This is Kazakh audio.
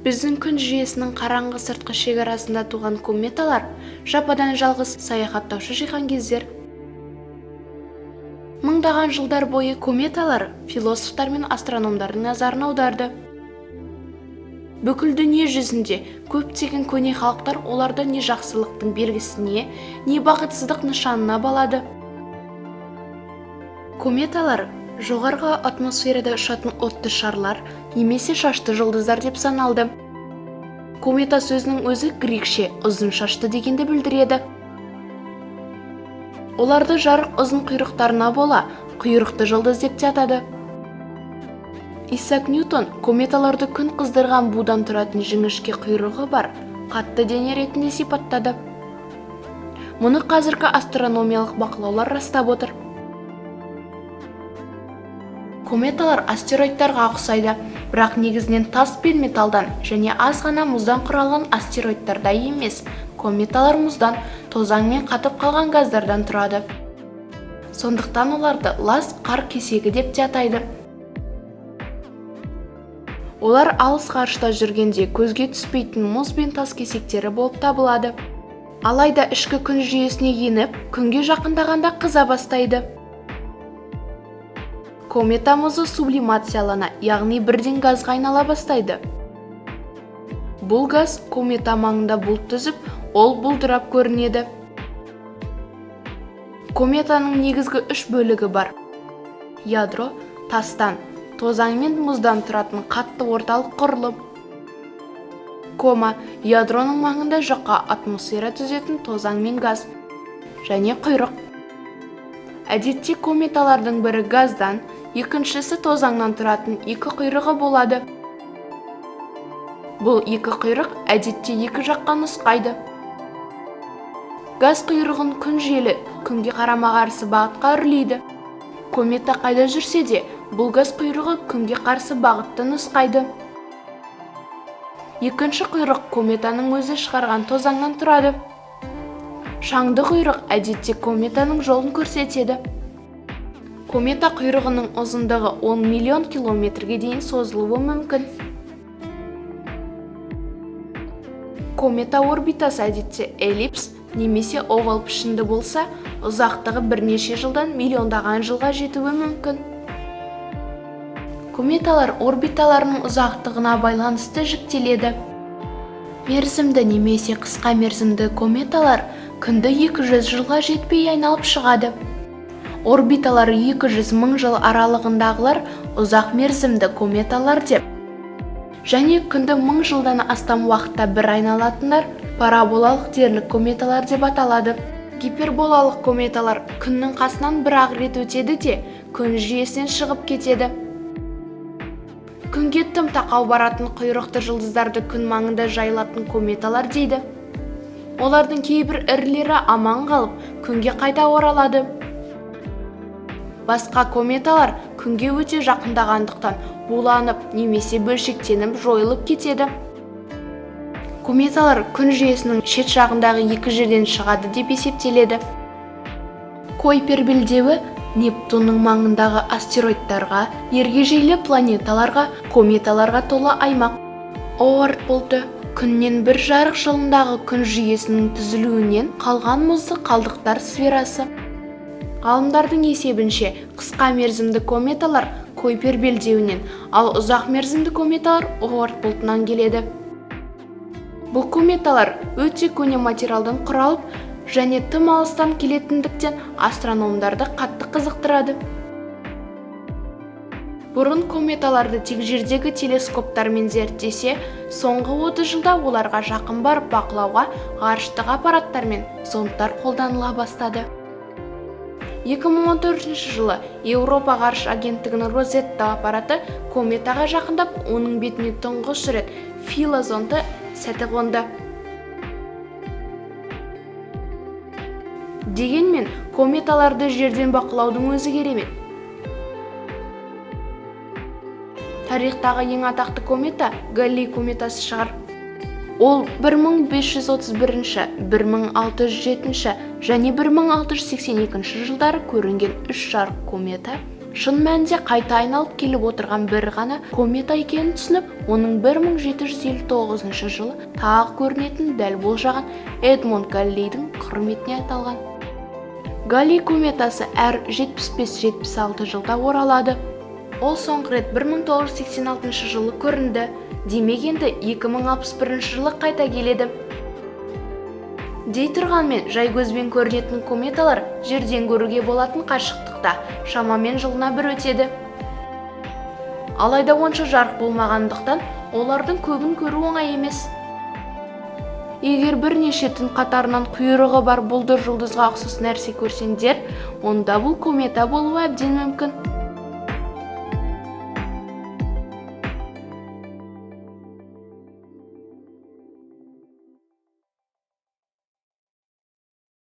Біздің күн жүйесінің қараңғы сыртқы шекарасында туған кометалар жападан жалғыз саяхаттаушы жиған кездер. Мыңдаған жылдар бойы кометалар философтар мен астрономдардың назарын аударды. Бүкіл дүние жүзінде көптеген көне халықтар оларды не жақсылықтың белгісіне, не бақытсыздық нышанына балады. Кометалар жоғарғы атмосферада ұшатын отты шарлар немесе шашты жұлдыздар деп саналды. Комета сөзінің өзі грекше ұзын шашты дегенді білдіреді. Оларды жарық ұзын құйрықтарына бола құйрықты жұлдыз деп те атады. Исаак Ньютон кометаларды күн қыздырған будан тұратын жіңішке құйрығы бар қатты дене ретінде сипаттады. Мұны қазіргі астрономиялық бақылаулар растап отыр. Кометалар астероидтарға ұқсайды, бірақ негізінен тас пен металдан және аз ғана мұздан құралған астероидтарда емес. Кометалар мұздан, тозаң мен қатып қалған газдардан тұрады. Сондықтан оларды лас қар кесегі деп те атайды. Олар алыс ғарышта жүргенде көзге түспейтін мұз бен тас кесектері болып табылады. Алайда ішкі күн жүйесіне еніп, күнге жақындағанда қыза бастайды. Комета мұзы сублимациялана, яғни бірден газға айнала бастайды. Бұл газ комета маңында бұлт түзіп, ол бұлдырап көрінеді. Кометаның негізгі үш бөлігі бар. Ядро тастан, тозаң мен мұздан тұратын қатты орталық құрылым. Кома ядроның маңында жаққа атмосфера түзетін тозаң мен газ. Және құйрық. Әдетте кометалардың бірі газдан, екіншісі тозаңнан тұратын екі құйрығы болады. Бұл екі құйрық әдетте екі жаққа нұсқайды. Газ құйрығын күн желі күнге қарама-қарсы бағытқа үрлейді. Комета қайда жүрсе де, бұл газ құйрығы күнге қарсы бағытты нұсқайды. Екінші құйрық кометаның өзі шығарған тозаңнан тұрады. Шаңды құйрық әдетте кометаның жолын көрсетеді. Комета құйрығының ұзындығы 10 миллион километрге дейін созылуы мүмкін. Комета орбитасы әдетте эллипс немесе овал пішінді болса, ұзақтығы бірнеше жылдан миллиондаған жылға жетуі мүмкін. Кометалар орбиталарының ұзақтығына байланысты жіктеледі. Мерзімді немесе қысқа мерзімді кометалар күнді 200 жылға жетпей айналып шығады. Орбиталары 200 мың жыл аралығындағылар ұзақ мерзімді кометалар деп. Және күнді 1000 жылдан астам уақытта бір айналатындар параболалық дерлік кометалар деп аталады. Гиперболалық кометалар күннің қасынан бір-ақ рет өтеді де, күн жүйесінен шығып кетеді. Күнге тым тақау баратын құйрықты жұлдыздарды күн маңында жайылатын кометалар дейді. Олардың кейбір ірілері аман қалып, күнге қайта оралады. Басқа кометалар күнге өте жақындағандықтан буланып немесе бөлшектеніп жойылып кетеді. Кометалар күн жүйесінің шет жағындағы екі жерден шығады деп есептеледі. Койпер белдеуі Нептунның маңындағы астероидтарға, ергежейлі планеталарға, кометаларға толы аймақ. Оорт бұлты күннен бір жарық жылындағы күн жүйесінің түзілуінен қалған мұзды қалдықтар сферасы. Ғалымдардың есебінше қысқа мерзімді кометалар Койпер белдеуінен, ал ұзақ мерзімді кометалар Оорт бұлтынан келеді. Бұл кометалар өте көне материалдан құралып, және тым алыстан келетіндіктен астрономдарды қатты қызықтырады. Бұрын кометаларды тек жердегі телескоптармен зерттесе, соңғы 30 жылда оларға жақын барып бақылауға ғарыштық аппараттар мен зондтар қолданыла бастады. 2014 жылы Еуропа ғарыш агенттігінің Розетта аппараты кометаға жақындап, оның бетіне тұңғыш рет Фила зонды сәті қонды. Дегенмен, кометаларды жерден бақылаудың өзі керемет. Тарихтағы ең атақты комета Галлей кометасы шығар. Ол 1531, 1607 және 1682 жылдары көрінген үш жарық комета шын мәнінде қайта айналып келіп отырған бір ғана комета екенін түсініп, оның 1759 жылы тағы көрінетінін дәл болжаған Эдмонд Галлейдің құрметіне аталған. Галлей кометасы әр 75-76 жылда оралады. Ол соңғы рет 1986 жылы көрінді. Демек енді 2061 жылы қайта келеді. Дей тұрғанмен, жай көзбен көрінетін кометалар жерден көруге болатын қашықтықта шамамен жылына бір өтеді. Алайда онша жарық болмағандықтан, олардың көбін көру оңай емес. Егер бірнеше түн қатарынан құйрығы бар бұлдыр жұлдызға ұқсас нәрсе көрсеңдер, онда бұл комета болуы әбден мүмкін.